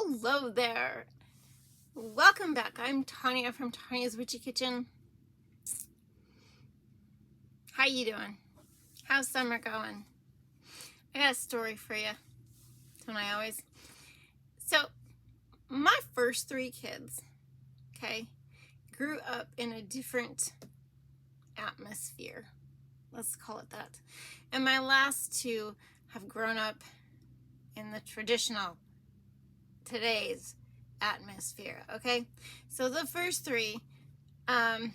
Hello there. Welcome back. I'm Tonya from Tonya's Witchy Kitchen. How you doing? How's summer going? I got a story for you. Don't I always? So, my first 3 kids, okay, grew up in a different atmosphere. Let's call it that. And my last 2 have grown up in the traditional, today's atmosphere, okay? So the first 3, I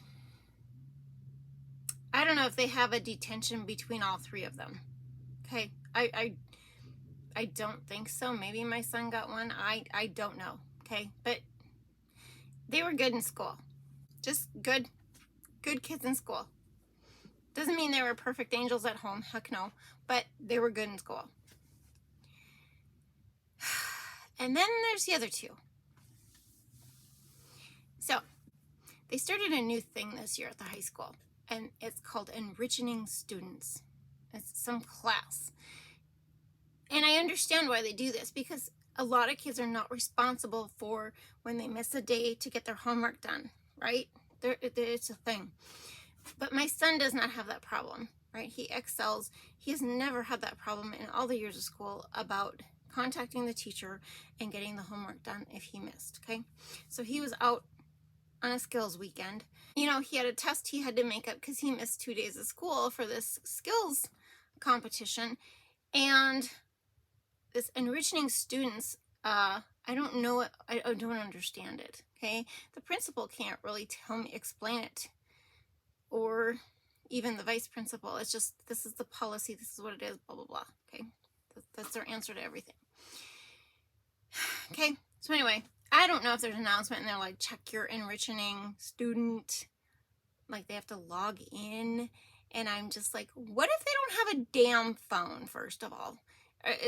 don't know if they have a detention between all 3 of them, okay? I don't think so. Maybe my son got one. I don't know, okay? But they were good in school. Just good kids in school. Doesn't mean they were perfect angels at home. Heck no. But they were good in school. And then there's the other 2. So, they started a new thing this year at the high school, and it's called Enriching Students. It's some class. And I understand why they do this, because a lot of kids are not responsible for when they miss a day to get their homework done, right? It's a thing. But my son does not have that problem, right? He excels. He has never had that problem in all the years of school about contacting the teacher and getting the homework done if he missed, okay? So he was out on a skills weekend. You know, he had a test he had to make up because he missed 2 days of school for this skills competition. And this enriching students, I don't know it. I don't understand it, okay? The principal can't really explain it, or even the vice principal. It's just, this is the policy, this is what it is, blah, blah, blah, okay? That's their answer to everything. Okay, so anyway, I don't know if there's an announcement and they're like, check your enriching student. Like, they have to log in. And I'm just like, what if they don't have a damn phone, first of all?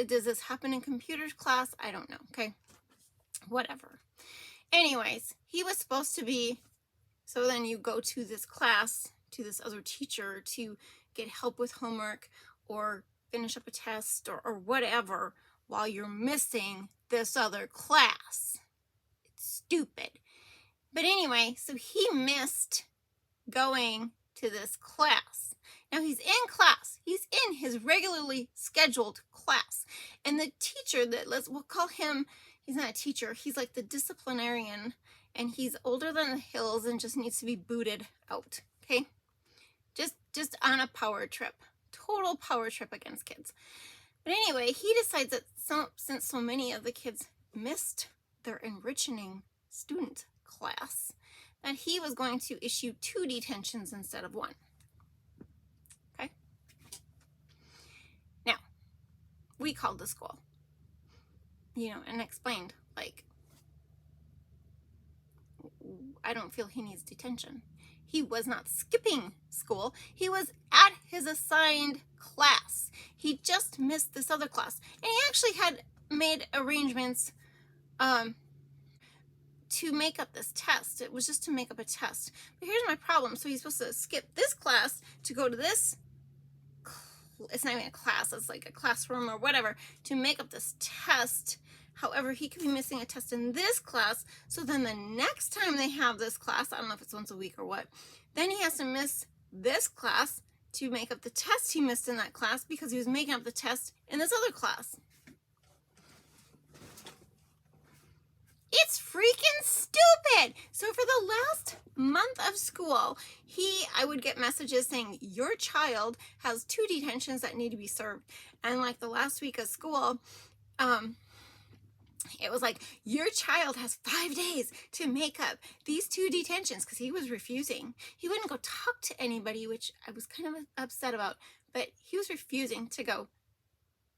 Does this happen in computers class? I don't know, okay? Whatever. Anyways, he was supposed to be, so then you go to this class, to this other teacher to get help with homework or finish up a test or whatever while you're missing this other class. It's stupid. But anyway, so he missed going to this class. Now he's in class. He's in his regularly scheduled class. And the teacher we'll call him, he's not a teacher, he's like the disciplinarian, and he's older than the hills and just needs to be booted out, okay? Just on a power trip. Total power trip against kids. But anyway, he decides that since so many of the kids missed their enriching student class, that he was going to issue 2 detentions instead of 1. Okay? Now, we called the school, and explained, like, I don't feel he needs detention. He was not skipping school. He was at his assigned class. He just missed this other class. And he actually had made arrangements to make up this test. It was just to make up a test. But here's my problem. So he's supposed to skip this class to go to this, it's not even a class, it's like a classroom or whatever, to make up this test. However, he could be missing a test in this class, so then the next time they have this class, I don't know if it's once a week or what, then he has to miss this class to make up the test he missed in that class because he was making up the test in this other class. It's freaking stupid. So for the last month of school, I would get messages saying, your child has 2 detentions that need to be served. And like the last week of school, it was like, your child has 5 days to make up these 2 detentions, because he was refusing. He wouldn't go talk to anybody, which I was kind of upset about, but he was refusing to go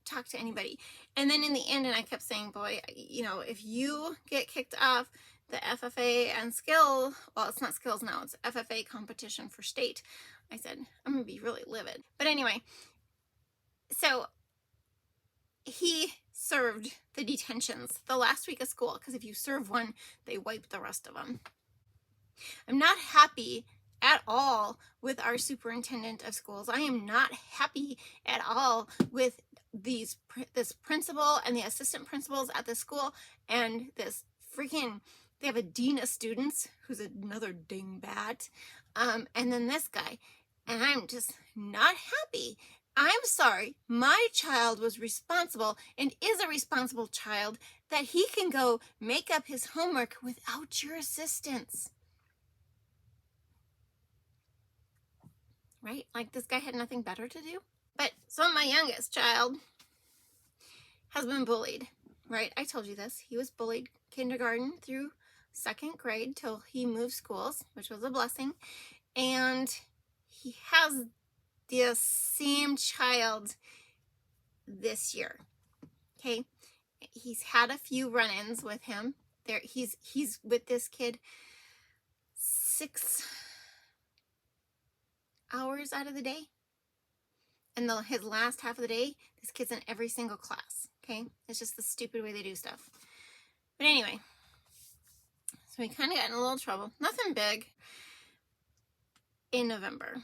talk to anybody. And then in the end, and I kept saying, boy, if you get kicked off the FFA and it's not skills now, it's FFA competition for state. I said, I'm going to be really livid. But anyway, so he served the detentions the last week of school, because if you serve one, they wipe the rest of them. I'm not happy at all with our superintendent of schools. I am not happy at all with this principal and the assistant principals at the school, and this freaking, they have a dean of students who's another dingbat, and then this guy, and I'm just not happy. I'm sorry, my child was responsible and is a responsible child, that he can go make up his homework without your assistance. Right? Like, this guy had nothing better to do. But so my youngest child has been bullied, right? I told you this. He was bullied kindergarten through 2nd grade till he moved schools, which was a blessing. And he has the same child this year. Okay? He's had a few run-ins with him. He's with this kid 6 hours out of the day. And his last half of the day, this kid's in every single class. Okay? It's just the stupid way they do stuff. But anyway, so we kind of got in a little trouble. Nothing big. In November.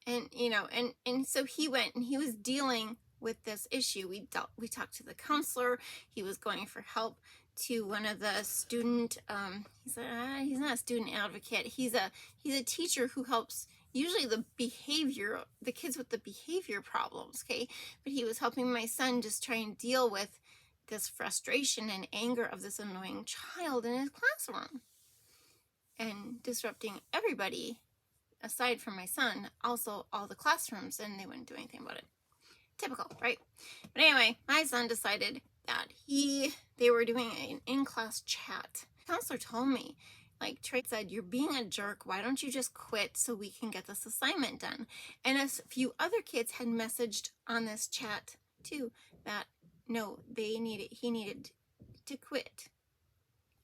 And, you know, and so he went and he was dealing with this issue. We talked to the counselor. He was going for help to one of the student, he's not a student advocate. He's a teacher who helps usually the kids with the behavior problems, okay? But he was helping my son just try and deal with this frustration and anger of this annoying child in his classroom and disrupting everybody aside from my son, also all the classrooms, and they wouldn't do anything about it. Typical, right? But anyway, my son decided that they were doing an in-class chat. The counselor told me, like, Trey said, you're being a jerk. Why don't you just quit so we can get this assignment done? And a few other kids had messaged on this chat too that no, he needed to quit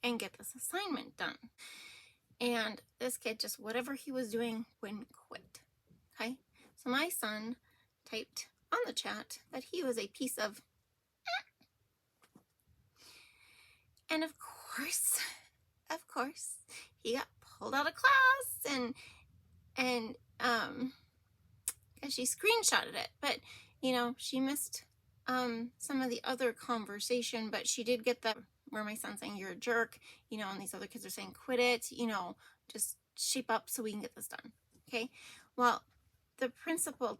and get this assignment done. And this kid, just whatever he was doing, wouldn't quit. Okay? So my son typed on the chat that he was a piece of... And of course, he got pulled out of class and she screenshotted it. But, you know, she missed some of the other conversation, but she did get the... where my son's saying, you're a jerk, you know, and these other kids are saying, quit it, you know, just shape up so we can get this done, okay? Well, the principal,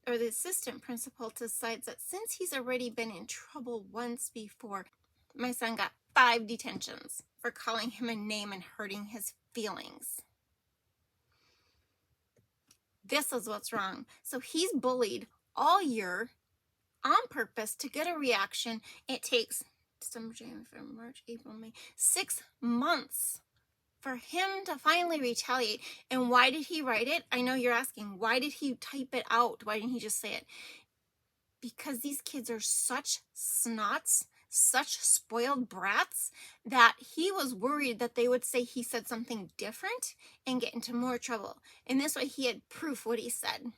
or the assistant principal, decides that since he's already been in trouble once before, my son got 5 detentions for calling him a name and hurting his feelings. This is what's wrong. So he's bullied all year on purpose to get a reaction. It takes December, January, February, March, April, May, 6 months for him to finally retaliate. And why did he write it? I know you're asking, why did he type it out? Why didn't he just say it? Because these kids are such snots, such spoiled brats, that he was worried that they would say he said something different and get into more trouble. And this way he had proof what he said.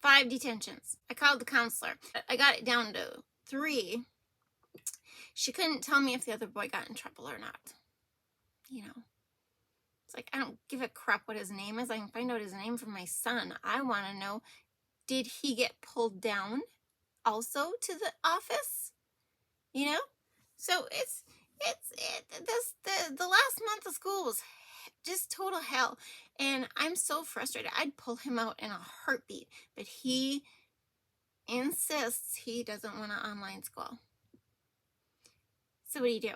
Five detentions. I called the counselor. I got it down to 3. She couldn't tell me if the other boy got in trouble or not. You know, it's like, I don't give a crap what his name is. I can find out his name from my son. I want to know, did he get pulled down also to the office? You know? So the last month of school was just total hell. And I'm so frustrated. I'd pull him out in a heartbeat. But he insists he doesn't want an online school. So what do?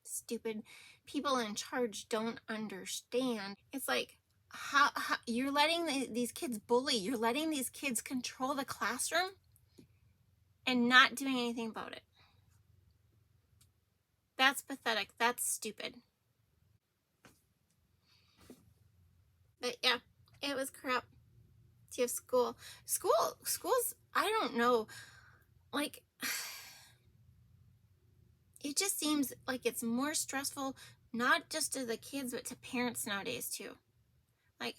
Stupid people in charge don't understand. It's like, how you're letting these kids bully. You're letting these kids control the classroom and not doing anything about it. That's pathetic. That's stupid. But yeah, it was crap. Do you have school? Schools, I don't know. Like, it just seems like it's more stressful, not just to the kids, but to parents nowadays too. Like,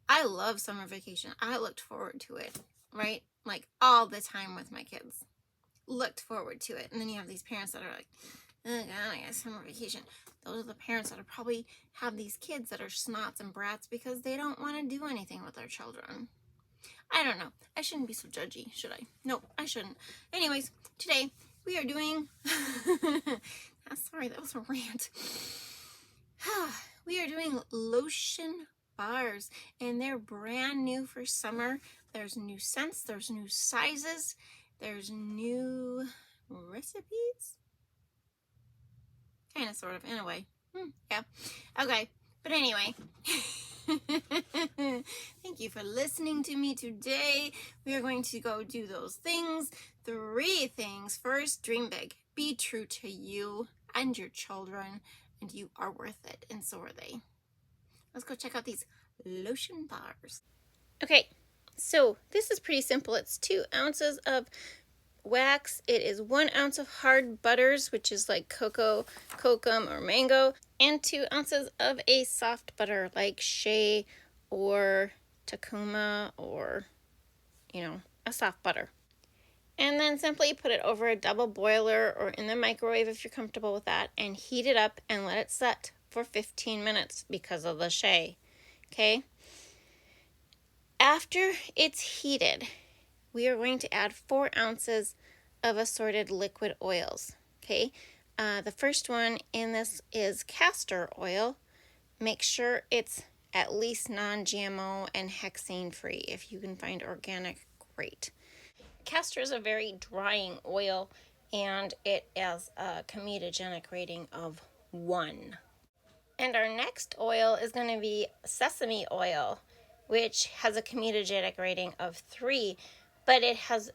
I love summer vacation. I looked forward to it, right? Like, all the time with my kids. Looked forward to it. And then you have these parents that are like, oh God, I got summer vacation. Those are the parents that are probably have these kids that are snots and brats because they don't want to do anything with their children. I don't know. I shouldn't be so judgy, should I? No, I shouldn't. Anyways, today we are doing... Sorry, that was a rant. We are doing lotion bars, and they're brand new for summer. There's new scents, there's new sizes, there's new recipes. Kind of, sort of, in a way. Yeah. Okay. But anyway, thank you for listening to me today. We are going to go do those things. 3 things. First, dream big. Be true to you and your children, and you are worth it, and so are they. Let's go check out these lotion bars. Okay, so this is pretty simple. It's 2 ounces of wax. It is 1 ounce of hard butters, which is like cocoa, kokum, or mango, and 2 ounces of a soft butter like shea or Takuma, or a soft butter. And then simply put it over a double boiler or in the microwave if you're comfortable with that, and heat it up and let it set for 15 minutes because of the shea. Okay? After it's heated, we are going to add 4 ounces of assorted liquid oils. Okay, the first one in this is castor oil. Make sure it's at least non-GMO and hexane free. If you can find organic, great. Castor is a very drying oil, and it has a comedogenic rating of 1. And our next oil is going to be sesame oil, which has a comedogenic rating of 3, but it has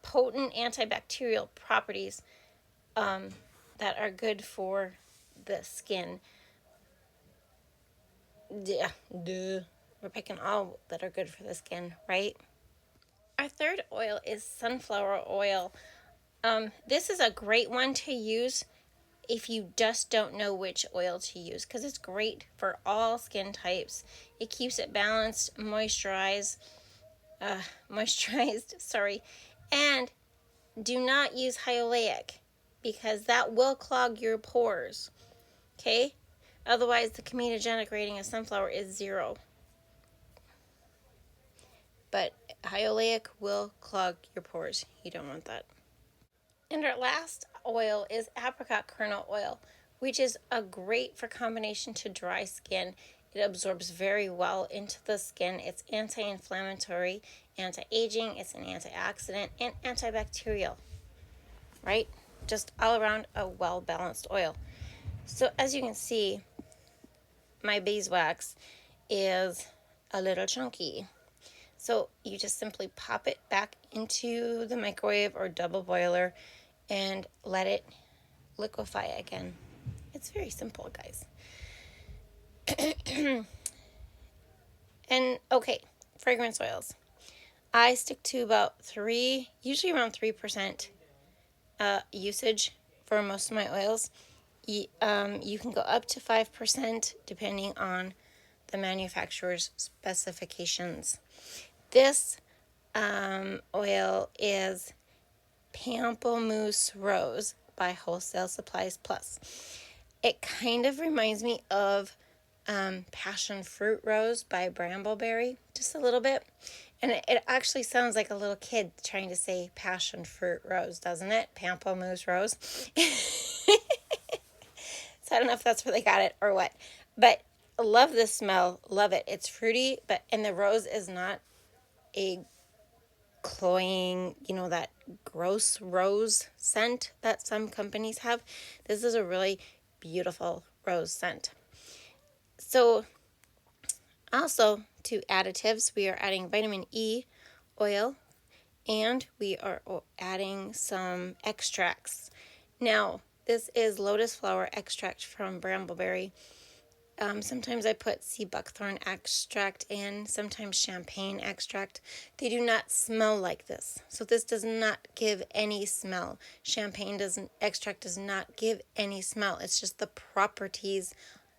potent antibacterial properties that are good for the skin. Duh. We're picking all that are good for the skin, right? Our third oil is sunflower oil. This is a great one to use if you just don't know which oil to use, because it's great for all skin types. It keeps it balanced, moisturized, and do not use hyaluronic, because that will clog your pores. Okay? Otherwise, the comedogenic rating of sunflower is 0. But hyaluronic will clog your pores. You don't want that. And our last oil is apricot kernel oil, which is a great for combination to dry skin. It absorbs very well into the skin. It's anti-inflammatory, anti-aging, it's an antioxidant, and antibacterial. Right? Just all around a well-balanced oil. So as you can see, my beeswax is a little chunky. So you just simply pop it back into the microwave or double boiler and let it liquefy again. It's very simple, guys. And okay, fragrance oils. I stick to about 3, usually around 3% usage for most of my oils. You can go up to 5% depending on the manufacturer's specifications. This oil is Pamplemousse Rose by Wholesale Supplies Plus. It kind of reminds me of Passion Fruit Rose by Brambleberry, just a little bit. And it actually sounds like a little kid trying to say passion fruit rose, doesn't it? Pamplemousse Rose. So I don't know if that's where they got it or what. But I love this smell. Love it. It's fruity, and the rose is not a cloying, that gross rose scent that some companies have. This is a really beautiful rose scent. So also to additives, we are adding vitamin E oil, and we are adding some extracts. Now, this is lotus flower extract from Brambleberry. Sometimes I put sea buckthorn extract in, sometimes champagne extract. They do not smell like this. So this does not give any smell. Champagne extract does not give any smell. It's just the properties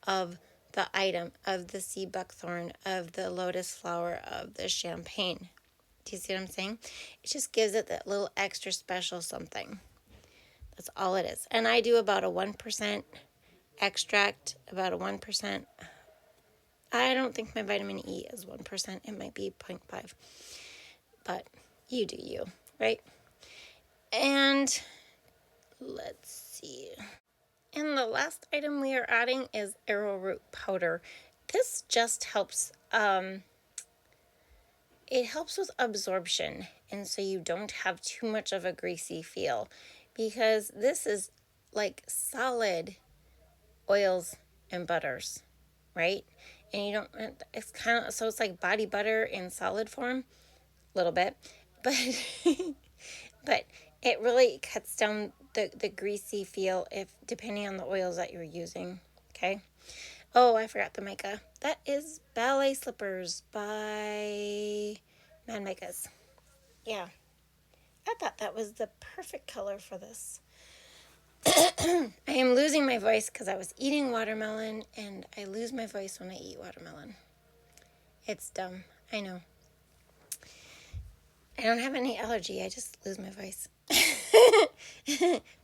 of the item, of the sea buckthorn, of the lotus flower, of the champagne. Do you see what I'm saying? It just gives it that little extra special something. That's all it is. And I do about a 1% extract, about a 1%. I don't think my vitamin E is 1%. It might be 0.5. But you do you, right? And let's see. And the last item we are adding is arrowroot powder. This just helps, it helps with absorption, and so you don't have too much of a greasy feel, because this is like solid oils and butters, right? And you don't, it's kind of, so it's like body butter in solid form, a little bit, but but it really cuts down the greasy feel if depending on the oils that you're using. Okay. Oh, I forgot the mica. That is Ballet Slippers by Mad Micas. Yeah, I thought that was the perfect color for this. I am losing my voice because I was eating watermelon, and I lose my voice when I eat watermelon. It's dumb. I know. I don't have any allergy. I just lose my voice.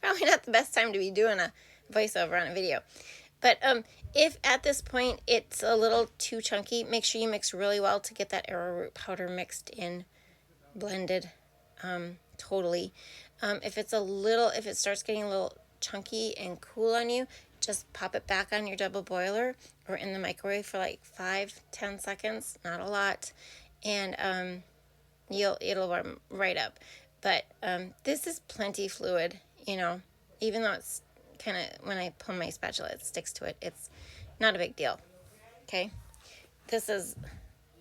Probably not the best time to be doing a voiceover on a video. But if at this point it's a little too chunky, make sure you mix really well to get that arrowroot powder mixed in, blended totally. If it starts getting a little chunky and cool on you, just pop it back on your double boiler or in the microwave for like 5-10 seconds, not a lot, and it'll warm right up. But this is plenty fluid, even though it's kind of, when I pull my spatula, it sticks to it. It's not a big deal. Okay. This is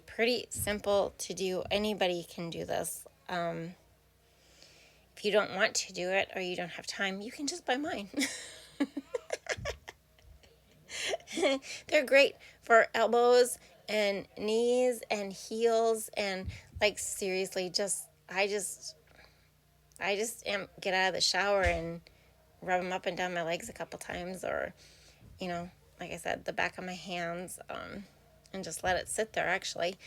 pretty simple to do. Anybody can do this. If you don't want to do it or you don't have time, you can just buy mine. They're great for elbows and knees and heels, and like seriously, I just get out of the shower and rub them up and down my legs a couple times, or like I said, the back of my hands, and just let it sit there. Actually,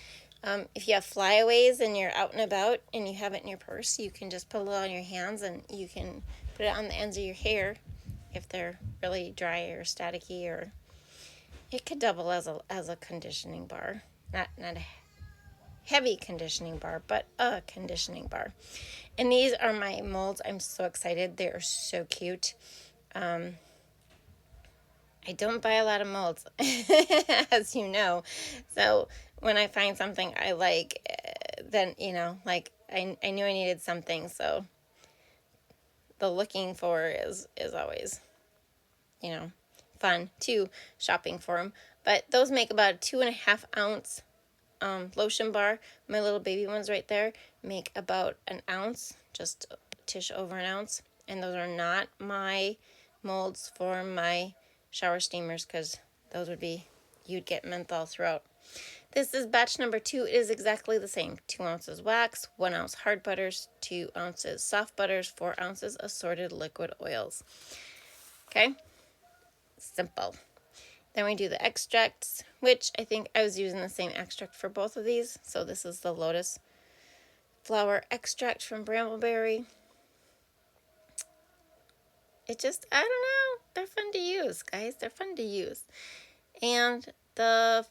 if you have flyaways and you're out and about and you have it in your purse, you can just put a little on your hands, and you can put it on the ends of your hair if they're really dry or staticky, or it could double as a conditioning bar. Not a heavy conditioning bar, but a conditioning bar. And these are my molds. I'm so excited. They are so cute. I don't buy a lot of molds, as you know. So when I find something I like, then, like I knew I needed something. So the looking for is always, fun too, shopping for them. But those make about a 2.5 ounce lotion bar. My little baby ones right there make about an ounce, just a tish over an ounce. And those are not my molds for my shower steamers, because those you'd get menthol throughout. This is batch number 2. It is exactly the same. 2 ounces wax, 1 ounce hard butters, 2 ounces soft butters, 4 ounces assorted liquid oils. Okay? Simple. Then we do the extracts, which I think I was using the same extract for both of these. So this is the lotus flower extract from Brambleberry. I don't know. They're fun to use, guys. They're fun to use. And the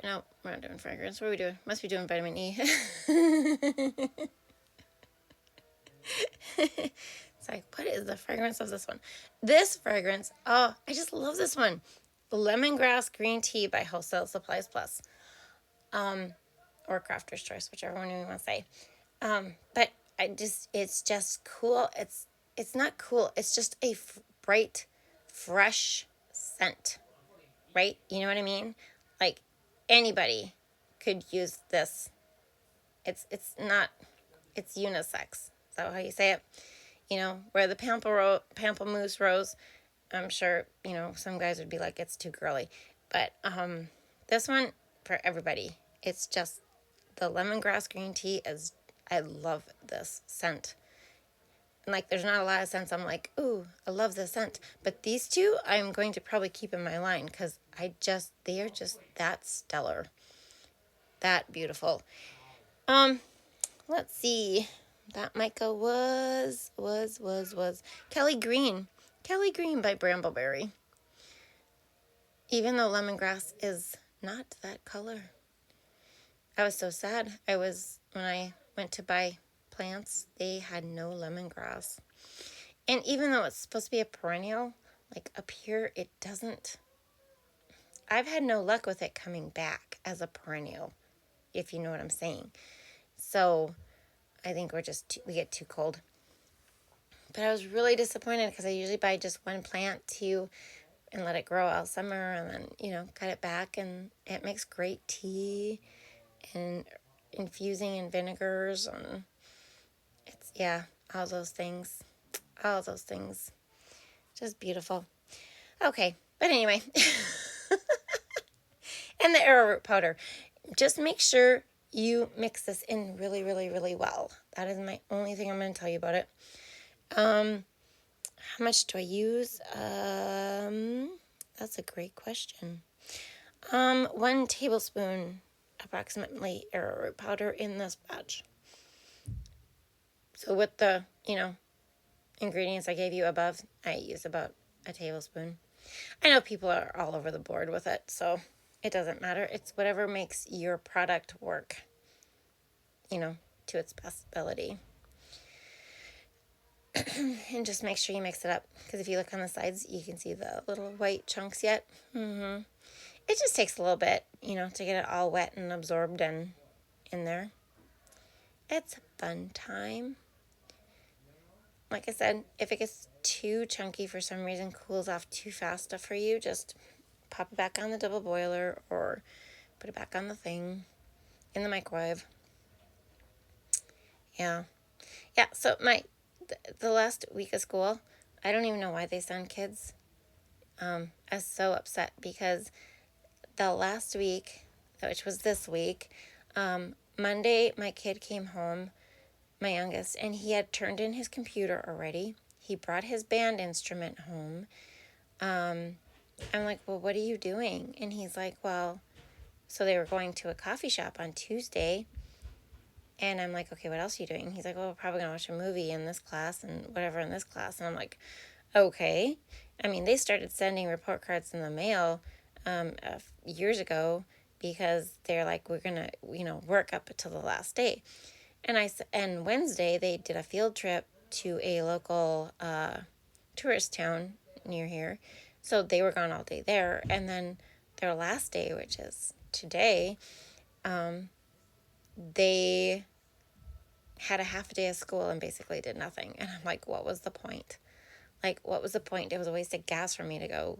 no, we're not doing fragrance. What are we doing? Must be doing vitamin E. It's like, what is the fragrance of this one? This fragrance, I just love this one. Lemongrass Green Tea by Wholesale Supplies Plus. Or Crafter's Choice, whichever one you want to say. But it's just cool. It's not cool. It's just a bright, fresh scent, right? You know what I mean? Like anybody could use this. It's unisex. Is that how you say it? Where the pamplemousse rose, I'm sure, some guys would be like, it's too girly. But this one, for everybody. It's just the lemongrass green tea I love this scent. And like, there's not a lot of scents I'm like, ooh, I love this scent. But these two, I'm going to probably keep in my line, because they are just that stellar. That beautiful. Let's see. That mica was Kelly Green. Kelly Green by Brambleberry. Even though lemongrass is not that color. I was so sad. When I went to buy plants, they had no lemongrass. And even though it's supposed to be a perennial, like up here, it doesn't. I've had no luck with it coming back as a perennial, if you know what I'm saying. So I think we get too cold. But I was really disappointed because I usually buy just one plant and let it grow all summer and then, cut it back, and it makes great tea and infusing in vinegars, and all those things. All those things. Just beautiful. Okay, but anyway. And the arrowroot powder. Just make sure you mix this in really, really, really well. That is my only thing I'm going to tell you about it. How much do I use? That's a great question. 1 tablespoon approximately arrowroot powder in this batch. So with the, ingredients I gave you above, I use about a tablespoon. I know people are all over the board with it, so it doesn't matter. It's whatever makes your product work, to its best ability. And just make sure you mix it up, because if you look on the sides, you can see the little white chunks yet. It just takes a little bit, to get it all wet and absorbed and in there. It's a fun time. Like I said, if it gets too chunky for some reason, cools off too fast for you, just pop it back on the double boiler or put it back on the thing in the microwave. Yeah, so the last week of school, I don't even know why they send kids. I was so upset because the last week, which was this week, Monday, my kid came home, my youngest, and he had turned in his computer already. He brought his band instrument home. I'm like, well, what are you doing? And he's like, well, so they were going to a coffee shop on Tuesday. And I'm like, okay, what else are you doing? He's like, well, we're probably going to watch a movie in this class and whatever in this class. And I'm like, okay. I mean, they started sending report cards in the mail years ago because they're like, we're going to, work up until the last day. And Wednesday, they did a field trip to a local tourist town near here. So they were gone all day there. And then their last day, which is today, they had a half a day of school and basically did nothing. And I'm like, what was the point? What was the point? It was a waste of gas for me to go,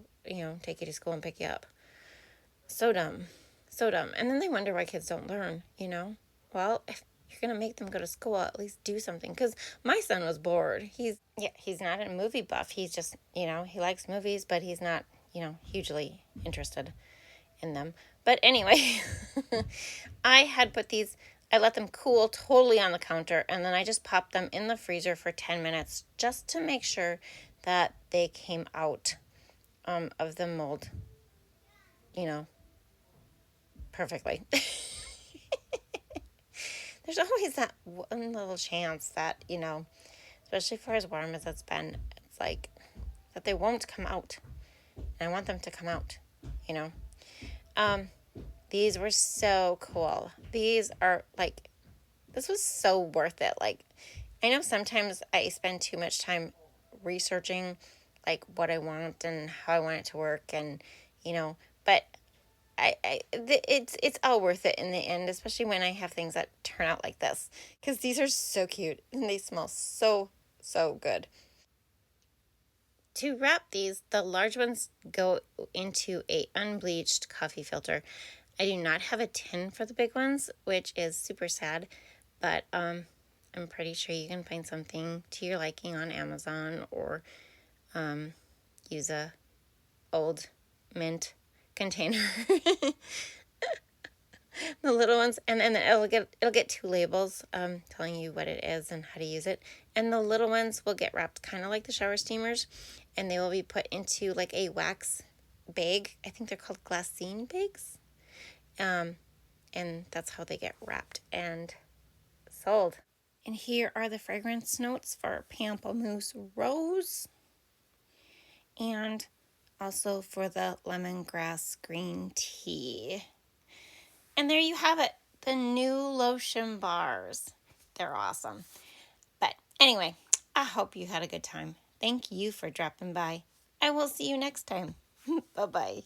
take you to school and pick you up. So dumb. So dumb. And then they wonder why kids don't learn, Well, if you're going to make them go to school, at least do something. Because my son was bored. He's not a movie buff. He's just, he likes movies, but he's not, hugely interested in them. But anyway, I let them cool totally on the counter, and then I just popped them in the freezer for 10 minutes just to make sure that they came out of the mold, perfectly. There's always that one little chance that, especially for as warm as it's been, it's like that they won't come out. And I want them to come out, These were so cool. These are this was so worth it. I know sometimes I spend too much time researching what I want and how I want it to work, and but it's all worth it in the end, especially when I have things that turn out like this, because these are so cute and they smell so good. To wrap these, the large ones go into a unbleached coffee filter. I do not have a tin for the big ones, which is super sad, but I'm pretty sure you can find something to your liking on Amazon, or use a old mint container. The little ones, and then it'll get 2 labels telling you what it is and how to use it. And the little ones will get wrapped kind of like the shower steamers, and they will be put into a wax bag. I think they're called glassine bags. And that's how they get wrapped and sold. And here are the fragrance notes for Pamplemousse Rose and also for the lemongrass green tea. And there you have it, the new lotion bars. They're awesome. But anyway, I hope you had a good time. Thank you for dropping by. I will see you next time. Bye-bye.